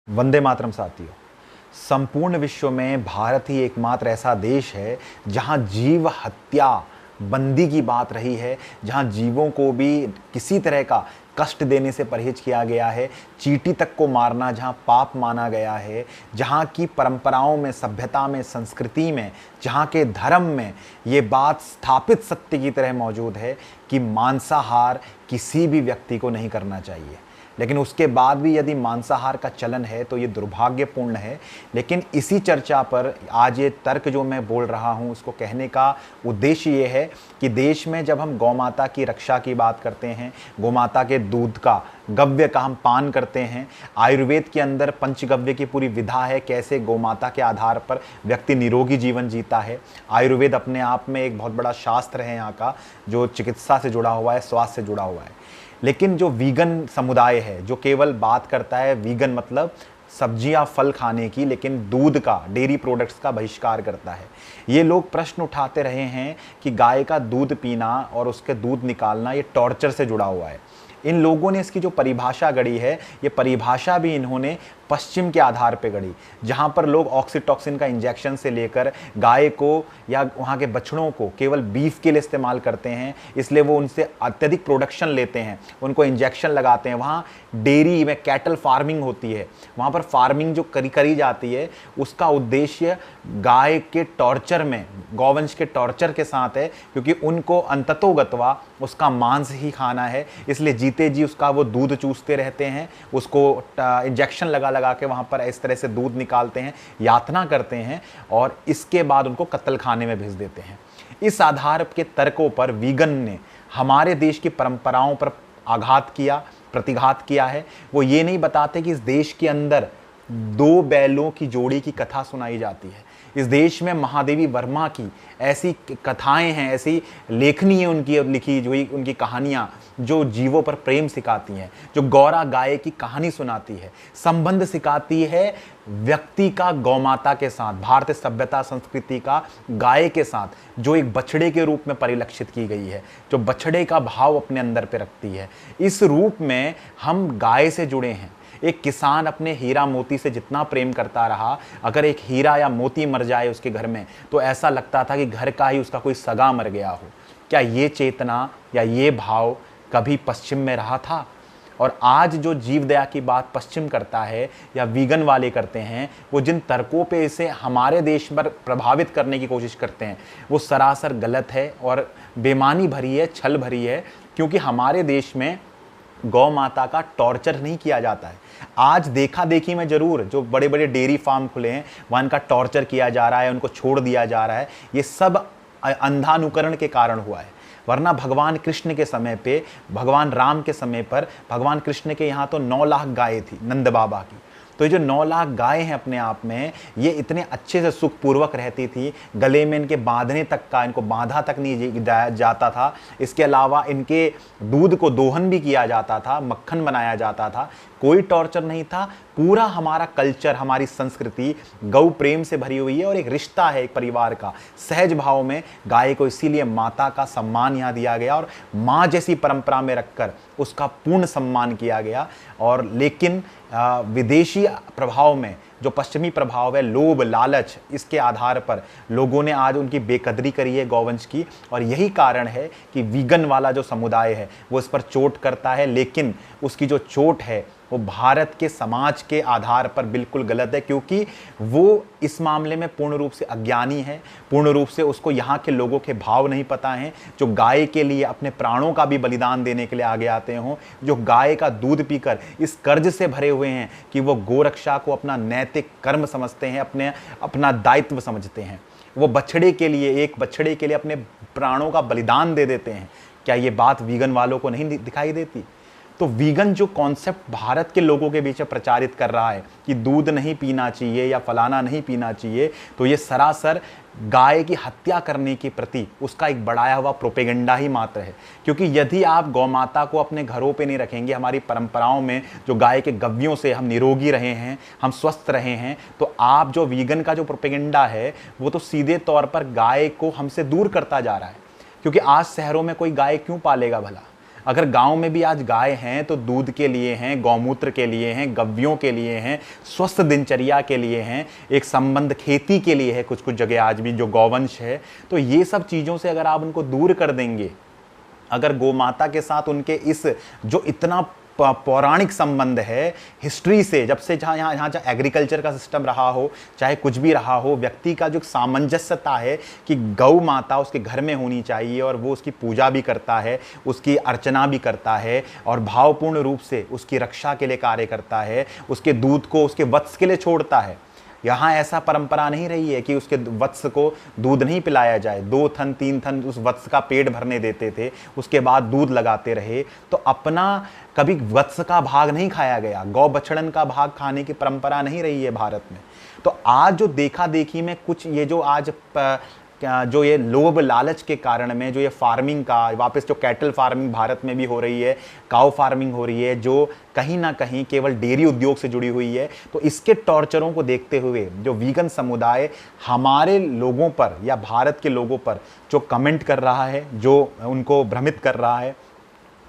वंदे मातरम साथियों। संपूर्ण विश्व में भारत ही एकमात्र ऐसा देश है जहां जीव हत्या बंदी की बात रही है, जहां जीवों को भी किसी तरह का कष्ट देने से परहेज किया गया है। चींटी तक को मारना जहां पाप माना गया है, जहां की परंपराओं में, सभ्यता में, संस्कृति में, जहां के धर्म में ये बात स्थापित सत्य की तरह मौजूद है कि मांसाहार किसी भी व्यक्ति को नहीं करना चाहिए। लेकिन उसके बाद भी यदि मांसाहार का चलन है तो ये दुर्भाग्यपूर्ण है। लेकिन इसी चर्चा पर आज ये तर्क जो मैं बोल रहा हूँ उसको कहने का उद्देश्य ये है कि देश में जब हम गौमाता की रक्षा की बात करते हैं, गौमाता के दूध का, गव्य का हम पान करते हैं, आयुर्वेद के अंदर पंचगव्य की पूरी विधा है कैसे गौमाता के आधार पर व्यक्ति निरोगी जीवन जीता है। आयुर्वेद अपने आप में एक बहुत बड़ा शास्त्र है यहाँ का, जो चिकित्सा से जुड़ा हुआ है, स्वास्थ्य से जुड़ा हुआ है। लेकिन जो वीगन समुदाय है, जो केवल बात करता है, वीगन मतलब सब्जियां फल खाने की, लेकिन दूध का, डेयरी प्रोडक्ट्स का बहिष्कार करता है। ये लोग प्रश्न उठाते रहे हैं कि गाय का दूध पीना और उसके दूध निकालना ये टॉर्चर से जुड़ा हुआ है। इन लोगों ने इसकी जो परिभाषा गढ़ी है, ये परिभाषा भी इन्होंने पश्चिम के आधार पे गढ़ी, जहाँ पर लोग ऑक्सीटॉक्सिन का इंजेक्शन से लेकर गाय को या वहाँ के बछड़ों को केवल बीफ के लिए इस्तेमाल करते हैं, इसलिए वो उनसे अत्यधिक प्रोडक्शन लेते हैं, उनको इंजेक्शन लगाते हैं। वहाँ डेयरी में कैटल फार्मिंग होती है, वहाँ पर फार्मिंग जो करी जाती है उसका उद्देश्य गाय के टॉर्चर में, गौवंश के टॉर्चर के साथ है, क्योंकि उनको अंततोगत्वा उसका मांस ही खाना है। इसलिए जीते जी उसका वो दूध चूसते रहते हैं, उसको इंजेक्शन लगा के वहाँ पर इस तरह से दूध निकालते हैं, यातना करते हैं और इसके बाद उनको कत्ल खाने में भेज देते हैं। इस आधार के तर्कों पर वीगन ने हमारे देश की परंपराओं पर आघात किया, प्रतिघात किया है। वो ये नहीं बताते कि इस देश के अंदर दो बैलों की जोड़ी की कथा सुनाई जाती है। इस देश में महादेवी वर्मा की ऐसी कथाएं हैं, ऐसी लेखनी है उनकी लिखी जो उनकी कहानियाँ जो जीवों पर प्रेम सिखाती हैं, जो गौरा गाय की कहानी सुनाती है, संबंध सिखाती है व्यक्ति का गौमाता के साथ, भारतीय सभ्यता संस्कृति का गाय के साथ, जो एक बछड़े के रूप में परिलक्षित की गई है, जो बछड़े का भाव अपने अंदर पे रखती है। इस रूप में हम गाय से जुड़े हैं। एक किसान अपने हीरा मोती से जितना प्रेम करता रहा, अगर एक हीरा या मोती मर जाए उसके घर में तो ऐसा लगता था कि घर का ही उसका कोई सगा मर गया हो। क्या ये चेतना या ये भाव कभी पश्चिम में रहा था? और आज जो जीवदया की बात पश्चिम करता है या वीगन वाले करते हैं, वो जिन तर्कों पे इसे हमारे देश पर प्रभावित करने की कोशिश करते हैं, वो सरासर गलत है और बेईमानी भरी है, छल भरी है। क्योंकि हमारे देश में गौ माता का टॉर्चर नहीं किया जाता है। आज देखा देखी में जरूर जो बड़े बड़े डेयरी फार्म खुले हैं वहाँ इनका टॉर्चर किया जा रहा है, उनको छोड़ दिया जा रहा है। ये सब अंधानुकरण के कारण हुआ है। वरना भगवान कृष्ण के समय पे, भगवान राम के समय पर, भगवान कृष्ण के यहाँ तो 9 लाख गायें थी नंद बाबा की। तो ये जो 9 लाख गायें हैं अपने आप में, ये इतने अच्छे से सुखपूर्वक रहती थी, गले में इनके बांधने तक का, इनको बांधा तक नहीं जाता था। इसके अलावा इनके दूध को दोहन भी किया जाता था, मक्खन बनाया जाता था, कोई टॉर्चर नहीं था। पूरा हमारा कल्चर, हमारी संस्कृति गौ प्रेम से भरी हुई है और एक रिश्ता है एक परिवार का, सहज भाव में गाय को इसीलिए माता का सम्मान यहाँ दिया गया और माँ जैसी परंपरा में रखकर उसका पूर्ण सम्मान किया गया। और लेकिन विदेशी प्रभाव में, जो पश्चिमी प्रभाव है, लोभ लालच, इसके आधार पर लोगों ने आज उनकी बेकदरी करी है गौवंश की। और यही कारण है कि वीगन वाला जो समुदाय है वो इस पर चोट करता है। लेकिन उसकी जो चोट है वो भारत के समाज के आधार पर बिल्कुल गलत है, क्योंकि वो इस मामले में पूर्ण रूप से अज्ञानी है, पूर्ण रूप से उसको यहाँ के लोगों के भाव नहीं पता हैं, जो गाय के लिए अपने प्राणों का भी बलिदान देने के लिए आगे आते हों, जो गाय का दूध पीकर इस कर्ज से भरे हुए हैं कि वो गोरक्षा को अपना नैतिक कर्म समझते हैं, अपना दायित्व समझते हैं। वो बछड़े के लिए, एक बछड़े के लिए अपने प्राणों का बलिदान दे देते हैं। क्या ये बात वीगन वालों को नहीं दिखाई देती? तो वीगन जो कॉन्सेप्ट भारत के लोगों के बीच में प्रचारित कर रहा है कि दूध नहीं पीना चाहिए या फलाना नहीं पीना चाहिए, तो ये सरासर गाय की हत्या करने के प्रति उसका एक बढ़ाया हुआ प्रोपेगेंडा ही मात्र है। क्योंकि यदि आप गौ माता को अपने घरों पे नहीं रखेंगे, हमारी परंपराओं में जो गाय के गव्यों से हम निरोगी रहे हैं, हम स्वस्थ रहे हैं, तो आप जो वीगन का जो प्रोपेगेंडा है वो तो सीधे तौर पर गाय को हमसे दूर करता जा रहा है। क्योंकि आज शहरों में कोई गाय क्यों पालेगा भला? अगर गांव में भी आज गाय हैं तो दूध के लिए हैं, गौमूत्र के लिए हैं, गव्यों के लिए हैं, स्वस्थ दिनचर्या के लिए हैं, एक संबंध खेती के लिए है। कुछ कुछ जगह आज भी जो गौवंश है, तो ये सब चीज़ों से अगर आप उनको दूर कर देंगे, अगर गोमाता के साथ उनके इस जो इतना पौराणिक संबंध है हिस्ट्री से, जब से जहाँ यहाँ जहाँ एग्रीकल्चर का सिस्टम रहा हो, चाहे कुछ भी रहा हो, व्यक्ति का जो सामंजस्यता है कि गौ माता उसके घर में होनी चाहिए और वो उसकी पूजा भी करता है, उसकी अर्चना भी करता है और भावपूर्ण रूप से उसकी रक्षा के लिए कार्य करता है, उसके दूध को उसके वत्स के लिए छोड़ता है। यहाँ ऐसा परंपरा नहीं रही है कि उसके वत्स को दूध नहीं पिलाया जाए। 2 थन 3 थन उस वत्स का पेट भरने देते थे, उसके बाद दूध लगाते रहे। तो अपना कभी वत्स का भाग नहीं खाया गया, गौ बछड़न का भाग खाने की परंपरा नहीं रही है भारत में। तो आज जो देखा देखी में कुछ ये जो आज जो ये लोभ लालच के कारण में जो ये फार्मिंग का वापस जो कैटल फार्मिंग भारत में भी हो रही है, काउ फार्मिंग हो रही है, जो कहीं ना कहीं केवल डेयरी उद्योग से जुड़ी हुई है, तो इसके टॉर्चरों को देखते हुए जो वीगन समुदाय हमारे लोगों पर या भारत के लोगों पर जो कमेंट कर रहा है, जो उनको भ्रमित कर रहा है,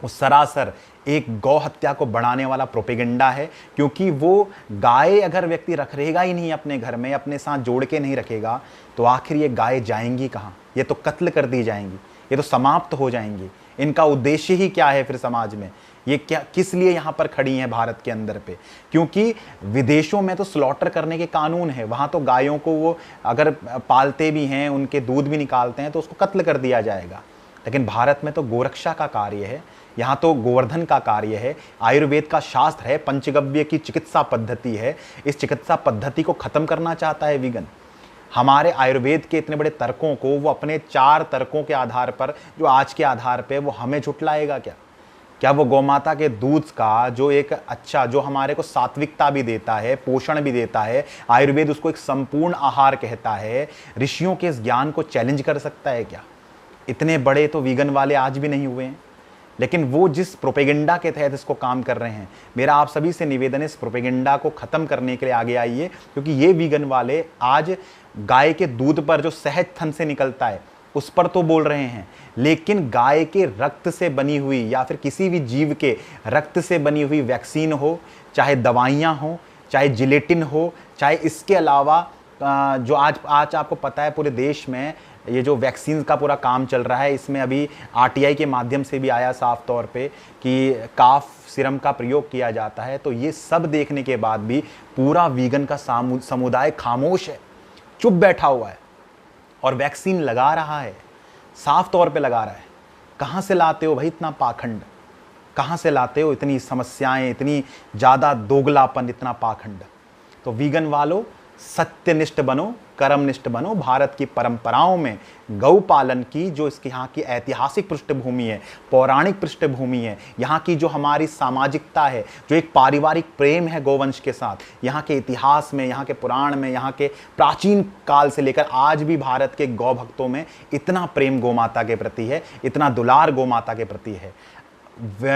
वो सरासर एक गौ हत्या को बढ़ाने वाला प्रोपेगेंडा है। क्योंकि वो गाय अगर व्यक्ति रहेगा ही नहीं अपने घर में, अपने साथ जोड़ के नहीं रखेगा, तो आखिर ये गाय जाएंगी कहाँ? ये तो कत्ल कर दी जाएंगी, ये तो समाप्त हो जाएंगी। इनका उद्देश्य ही क्या है फिर समाज में? ये क्या किस लिए यहाँ पर खड़ी हैं भारत के अंदर पे? क्योंकि विदेशों में तो स्लॉटर करने के कानून है, वहाँ तो गायों को वो अगर पालते भी हैं, उनके दूध भी निकालते हैं, तो उसको कत्ल कर दिया जाएगा। लेकिन भारत में तो गोरक्षा का कार्य है, यहाँ तो गोवर्धन का कार्य है, आयुर्वेद का शास्त्र है, पंचगव्य की चिकित्सा पद्धति है। इस चिकित्सा पद्धति को खत्म करना चाहता है वीगन। हमारे आयुर्वेद के इतने बड़े तर्कों को वो अपने 4 तर्कों के आधार पर, जो आज के आधार पे, वो हमें झुटलाएगा क्या? क्या वो गौमाता के दूध का जो एक अच्छा, जो हमारे को सात्विकता भी देता है, पोषण भी देता है, आयुर्वेद उसको एक संपूर्ण आहार कहता है, ऋषियों के इस ज्ञान को चैलेंज कर सकता है क्या? इतने बड़े तो वीगन वाले आज भी नहीं हुए हैं। लेकिन वो जिस प्रोपेगेंडा के तहत इसको काम कर रहे हैं, मेरा आप सभी से निवेदन है इस प्रोपेगेंडा को ख़त्म करने के लिए आगे आइए। क्योंकि ये वीगन वाले आज गाय के दूध पर जो सहज थन से निकलता है उस पर तो बोल रहे हैं, लेकिन गाय के रक्त से बनी हुई या फिर किसी भी जीव के रक्त से बनी हुई वैक्सीन हो, चाहे दवाइयाँ हो, चाहे जिलेटिन हो, चाहे इसके अलावा जो आज आपको पता है पूरे देश में ये जो वैक्सीन का पूरा काम चल रहा है, इसमें अभी आरटीआई के माध्यम से भी आया साफ तौर पे कि काफ सीरम का प्रयोग किया जाता है। तो ये सब देखने के बाद भी पूरा वीगन का समुदाय खामोश है, चुप बैठा हुआ है और वैक्सीन लगा रहा है, साफ तौर पे लगा रहा है। कहाँ से लाते हो भाई इतना पाखंड? कहाँ से लाते हो इतनी समस्याएं, इतनी ज़्यादा दोगलापन, इतना पाखंड? तो वीगन वालों, सत्यनिष्ठ बनो, कर्मनिष्ठ बनो। भारत की परंपराओं में गौ पालन की जो इसकी यहाँ की ऐतिहासिक पृष्ठभूमि है, पौराणिक पृष्ठभूमि है, यहाँ की जो हमारी सामाजिकता है, जो एक पारिवारिक प्रेम है गौवंश के साथ, यहाँ के इतिहास में, यहाँ के पुराण में, यहाँ के प्राचीन काल से लेकर आज भी भारत के गौ भक्तों में इतना प्रेम गौमाता के प्रति है, इतना दुलार गौमाता के प्रति है।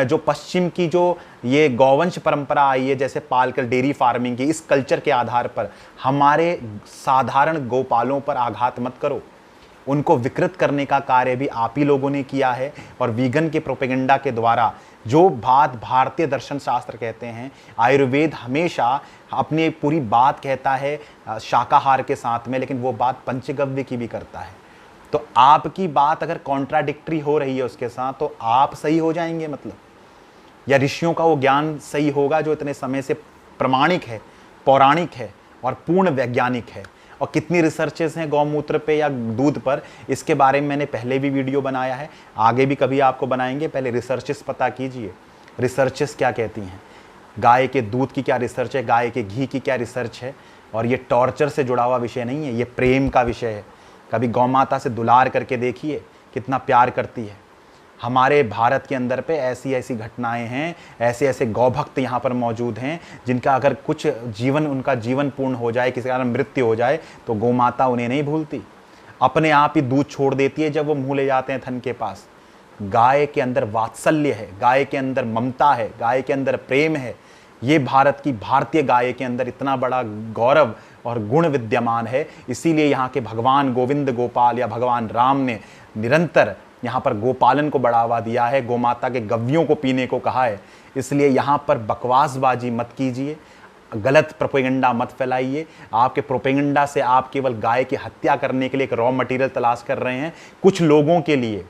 जो पश्चिम की जो ये गौवंश परंपरा आई है, जैसे पालकर डेयरी फार्मिंग की, इस कल्चर के आधार पर हमारे साधारण गोपालों पर आघात मत करो। उनको विकृत करने का कार्य भी आप ही लोगों ने किया है। और वीगन के प्रोपेगेंडा के द्वारा जो बात भारतीय दर्शन शास्त्र कहते हैं, आयुर्वेद हमेशा अपनी पूरी बात कहता है शाकाहार के साथ में, लेकिन वो बात पंचगव्य की भी करता है। तो आपकी बात अगर कॉन्ट्राडिक्टरी हो रही है उसके साथ, तो आप सही हो जाएंगे मतलब, या ऋषियों का वो ज्ञान सही होगा जो इतने समय से प्रमाणिक है, पौराणिक है और पूर्ण वैज्ञानिक है। और कितनी रिसर्चेस हैं गौमूत्र पे या दूध पर, इसके बारे में मैंने पहले भी वीडियो बनाया है, आगे भी कभी आपको बनाएंगे। पहले रिसर्चेस पता कीजिए, रिसर्चेस क्या कहती हैं, गाय के दूध की क्या रिसर्च है, गाय के घी की क्या रिसर्च है। और ये टॉर्चर से जुड़ा हुआ विषय नहीं है, ये प्रेम का विषय है। कभी गौमाता से दुलार करके देखिए, कितना प्यार करती है। हमारे भारत के अंदर पे ऐसी ऐसी घटनाएं हैं, ऐसे ऐसे गौभक्त यहाँ पर मौजूद हैं जिनका अगर कुछ जीवन, उनका जीवन पूर्ण हो जाए, किसी कारण मृत्यु हो जाए, तो गौमाता उन्हें नहीं भूलती, अपने आप ही दूध छोड़ देती है जब वो मुँह ले जाते हैं थन के पास। गाय के अंदर वात्सल्य है, गाय के अंदर ममता है, गाय के अंदर प्रेम है। ये भारत की भारतीय गाय के अंदर इतना बड़ा गौरव और गुण विद्यमान है। इसीलिए यहाँ के भगवान गोविंद गोपाल या भगवान राम ने निरंतर यहाँ पर गोपालन को बढ़ावा दिया है, गोमाता के गव्यों को पीने को कहा है। इसलिए यहाँ पर बकवासबाजी मत कीजिए, गलत प्रोपेगेंडा मत फैलाइए। आपके प्रोपेगेंडा से आप केवल गाय की हत्या करने के लिए एक रॉ मटेरियल तलाश कर रहे हैं, कुछ लोगों के लिए,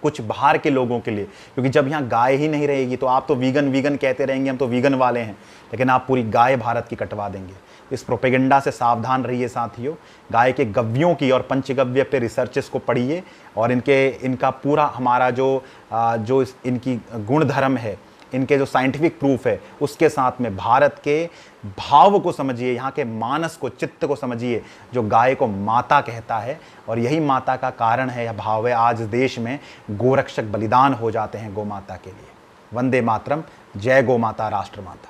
कुछ बाहर के लोगों के लिए। क्योंकि जब यहाँ गाय ही नहीं रहेगी तो आप तो वीगन वीगन कहते रहेंगे, हम तो वीगन वाले हैं, लेकिन आप पूरी गाय भारत की कटवा देंगे। इस प्रोपेगेंडा से सावधान रहिए साथियों। गाय के गव्यों की और पंचगव्य पे रिसर्चेस को पढ़िए और इनका पूरा हमारा जो इनकी गुणधर्म है, इनके जो साइंटिफिक प्रूफ है, उसके साथ में भारत के भाव को समझिए, यहाँ के मानस को, चित्त को समझिए, जो गाय को माता कहता है। और यही माता का कारण है या भाव है आज देश में गोरक्षक बलिदान हो जाते हैं गौ माता के लिए। वंदे मातरम। जय गौ माता, राष्ट्र माता।